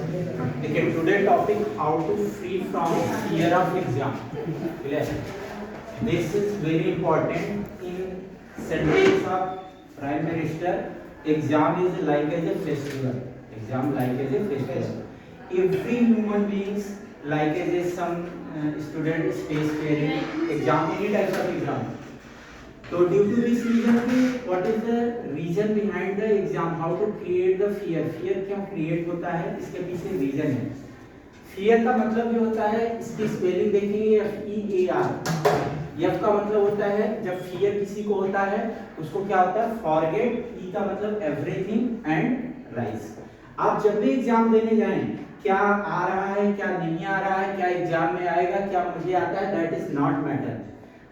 देखिए today topic how to free from fear of exam. Clear? This is very important in sentence of prime minister. Exam is like as a festival. Exam like as a festival. Every human beings like as a some student space fearing exam, any types of exam. तो due to this reason what is the reason behind the exam, how to create the fear. Fear क्यों create होता है, इसके पीछे reason है। Fear का मतलब ये होता है, इसकी स्पेलिंग देखिए FEAR। एफ का मतलब होता है जब फियर किसी को होता है उसको क्या होता है, फॉरगेट। ई का मतलब एवरीथिंग एंड राइज। आप जब भी एग्जाम देने जाएं, क्या आ रहा है क्या नहीं आ रहा है, क्या एग्जाम में आएगा क्या मुझे आता है, that is not matter.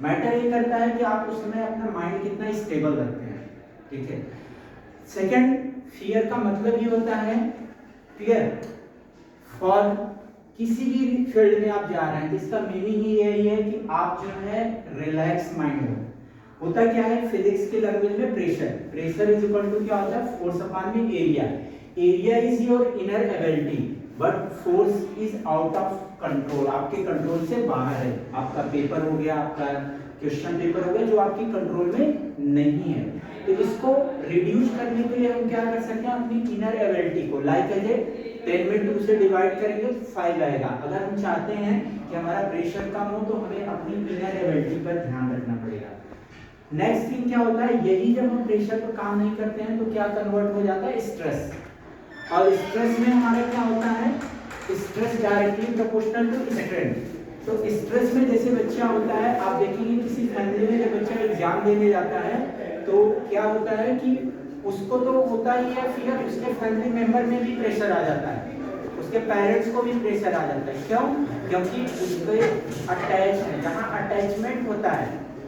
Matter ये करता है कि आप उस समय अपना माइंड कितना स्टेबल रखते हैं। ठीक है। सेकंड, फियर का मतलब ये होता है फियर फॉर किसी भी फील्ड में आप जा रहे हैं तो इसका मीनिंग ही यही है कि आप जो है रिलैक्स माइंड हो। होता क्या है, फिजिक्स के लैंग्वेज में pressure, pressure is equal to क्या होता है, फोर्स अपॉन में area. Area is your inner ability but force is out of control, आपके कंट्रोल से बाहर है। आपका पेपर हो गया, आपका क्वेश्चन पेपर हो गया जो आपकी कंट्रोल में नहीं है। तो इसको रिड्यूस करने के लिए हम क्या कर सकते हैं, अपनी इनर एबिलिटी को लाइक एज ए 10 में 2 से डिवाइड करेंगे तो 5 आएगा। अगर हम चाहते हैं कि हमारा प्रेशर कम हो तो हमें अपनी इनर एबिलिटी पर ध्यान रखना पड़ेगा। नेक्स्ट थिंग क्या होता है, यही जब हम प्रेशर पर काम नहीं करते हैं तो क्या कन्वर्ट हो जाता है, स्ट्रेस। और स्ट्रेस में हमारा क्या होता है, stress directly proportional to strength. तो स्ट्रेस में जैसे बच्चा होता है, आप देखेंगे किसी फैमिली में जब बच्चा एग्जाम देने जाता है तो क्या होता है कि उसको तो होता ही है फिर उसके फैमिली मेंबर में भी प्रेशर आ जाता है, उसके पेरेंट्स को भी प्रेशर आ जाता है। क्यों? क्योंकि उसके अटैच है, जहाँ अटैचमेंट होता है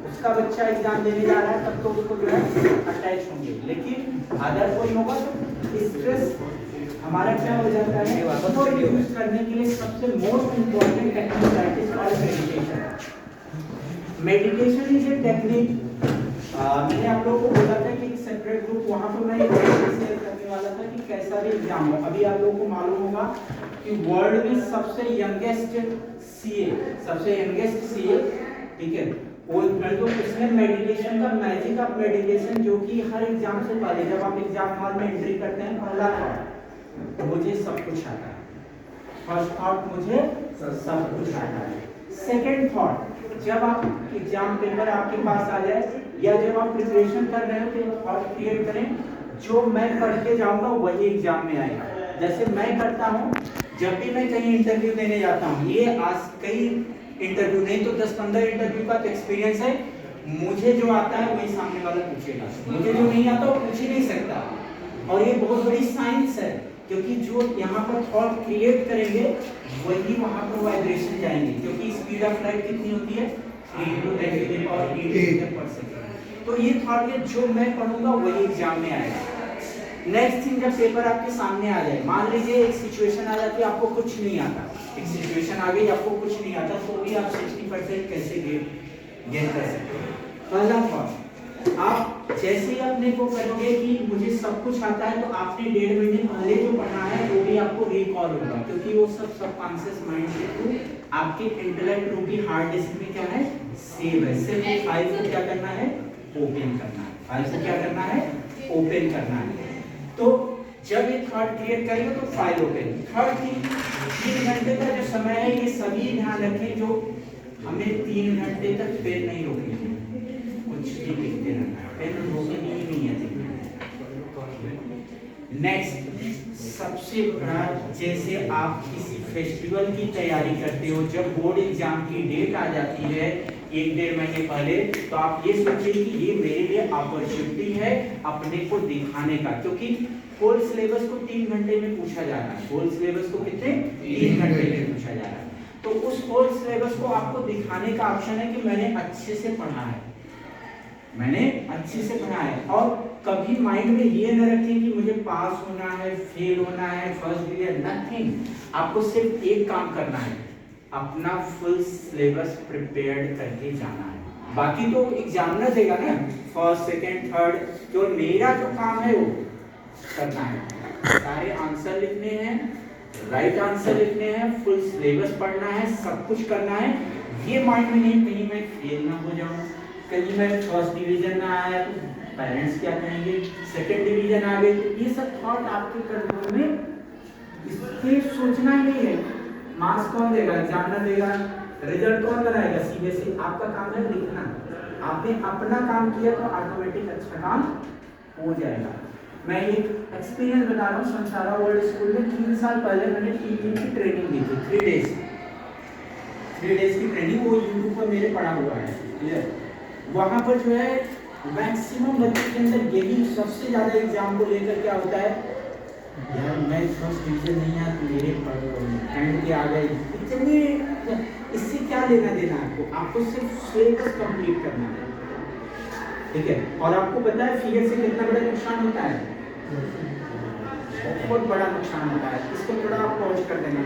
उसका बच्चा एग्जाम देने जा रहा है तब तो उसको जो है अटैच होंगे, लेकिन अदर कोई होगा तो स्ट्रेस हमारा क्या हो जाता है, उसको रिड्यूस करने के लिए सबसे most important technique that is called meditation. Meditation is a technique. मैंने आप लोगों को बोला था कि एक सेपरेट ग्रुप वहां पर मैं शेयर करने वाला था कि कैसा भी एग्जाम हो। अभी आप लोगों को मालूम होगा कि वर्ल्ड में सबसे यंगेस्ट सीए, ठीक है, वो तो उसने मेडिटेशन का मैजिक ऑफ मेडिटेशन, जो कि हर एग्जाम से पहले जब आप एग्जाम हॉल में एंट्री करते हैं, पहला थॉट मुझे सब कुछ आता है। फर्स्ट थॉट मुझे सब कुछ आता है। सेकंड थॉट, जब आप एग्जाम पेपर आपके पास आ जाए या जब आप प्रिपरेशन कर रहे हो तो थॉट क्रिएट करें, जो मैं पढ़ के जाऊंगा वही एग्जाम में आएगा। जैसे मैं करता हूँ, जब भी मैं कहीं इंटरव्यू देने जाता हूँ, ये आज कई इंटरव्यू नहीं तो 10-15 इंटरव्यू का एक्सपीरियंस है, मुझे जो आता है वही सामने वाला पूछेगा, मुझे जो नहीं आता वो पूछ ही नहीं सकता। और ये बहुत बड़ी साइंस है, क्योंकि जो यहाँ पर थॉट क्रिएट करेंगे वही वहाँ पर वाइब्रेशन जाएंगे, क्योंकि स्पीड ऑफ लाइट कितनी होती है, 3 × 10⁻⁸। तो ये थॉट है जो मैं पढ़ूंगा वही एग्जाम में आएगा। नेक्स्ट थिंग, जब पेपर आपके सामने आ जाए, मान लीजिए एक सिचुएशन आ जाती है आपको कुछ नहीं आता, एक सिचुएशन आ गई आपको कुछ नहीं आता, तो भी आप 60% कैसे गेन कर सकते हैं। पहला थॉट, आप जैसे ही अपने को करोगे कि मुझे सब कुछ आता है, तो आपने 1.5 महीने पहले जो पढ़ा है वो भी आपको रिकॉल होगा, क्योंकि वो सब सबकॉन्शियस माइंड के थ्रू आपके इंटेलेक्ट रूपी हार्ड डिस्क में क्या है, सेव है। सिर्फ फाइल को क्या करना है, ओपन करना है। फाइल को क्या करना है, ओपन करना है। तो जब ये थॉट क्रिएट करेंगे तो फाइल ओपन। थर्ड थिंग, 3 घंटे का जो समय है ये सभी ध्यान रखें, जो हमें 3 घंटे तक पेन नहीं रोकेंगे, कुछ भी लिखते रहना, पेन रोकनी ही नहीं है। नेक्स्ट, सबसे बड़ा, जैसे आप किसी फेस्टिवल की तैयारी करते हो, जब बोर्ड एग्जाम की डेट आ जाती है 1-1.5 महीने पहले, तो आप ये सोचिए कि ये मेरे लिए अपॉर्चुनिटी है अपने को दिखाने का, क्योंकि होल सिलेबस को 3 घंटे में पूछा जा रहा है। होल सिलेबस को कितने, 3 घंटे में पूछा जा रहा है। तो उस होल सिलेबस को आपको दिखाने का ऑप्शन है कि मैंने अच्छे से पढ़ा है, मैंने अच्छे से पढ़ा है। और कभी माइंड में ये न रखें कि मुझे पास होना है, फेल होना है, फर्स्ट डिवीजन, नथिंग। आपको सिर्फ एक काम करना है, अपना फुल सिलेबस प्रिपेयर्ड करके जाना है। बाकी तो एग्जामिनर देगा ना, फर्स्ट सेकंड थर्ड, जो मेरा जो काम है वो करना है। सारे आंसर लिखने हैं, राइट आंसर लिखने हैं, फुल सिलेबस पढ़ना है, सब कुछ करना है। ये माइंड में नहीं कहीं मैं फेल ना हो जाऊं, कहीं मैं फर्स्ट डिवीजन ना आया तो पेरेंट्स क्या कहेंगे, सेकंड डिवीजन आ गए तो ये सब थॉट आपके कंट्रोल में, इसके सोचना ही नहीं है। मार्क्स कौन देगा, एग्जामिनर देगा, रिजल्ट कौन बनाएगा, सीबीएसई। आपका काम है लिखना, आपने अपना काम किया तो ऑटोमेटिक अच्छा काम हो जाएगा। मैं एक एक्सपीरियंस बता रहा हूँ, संसारा वर्ल्ड स्कूल में 3 साल पहले मैंने 3 दिन की ट्रेनिंग दी थी, 3 डेज की ट्रेनिंग, वो यूट्यूब पर मेरे पड़ा हुआ है, क्लियर। वहाँ पर जो है मैक्सिमम बच्चे के अंदर यही सबसे ज़्यादा एग्जाम को लेकर क्या होता है, यार मैं फर्स्ट डिवीजन नहीं आया तो मेरे फ्रेंड के आ गए, इतने इससे क्या लेना देना आपको, आपको सिर्फ सिलेबस कंप्लीट करना है, ठीक है। और आपको पता है फिगर से कितना बड़ा नुकसान होता है, बहुत बड़ा नुकसान होता है। इसको थोड़ा आप पॉज कर देना।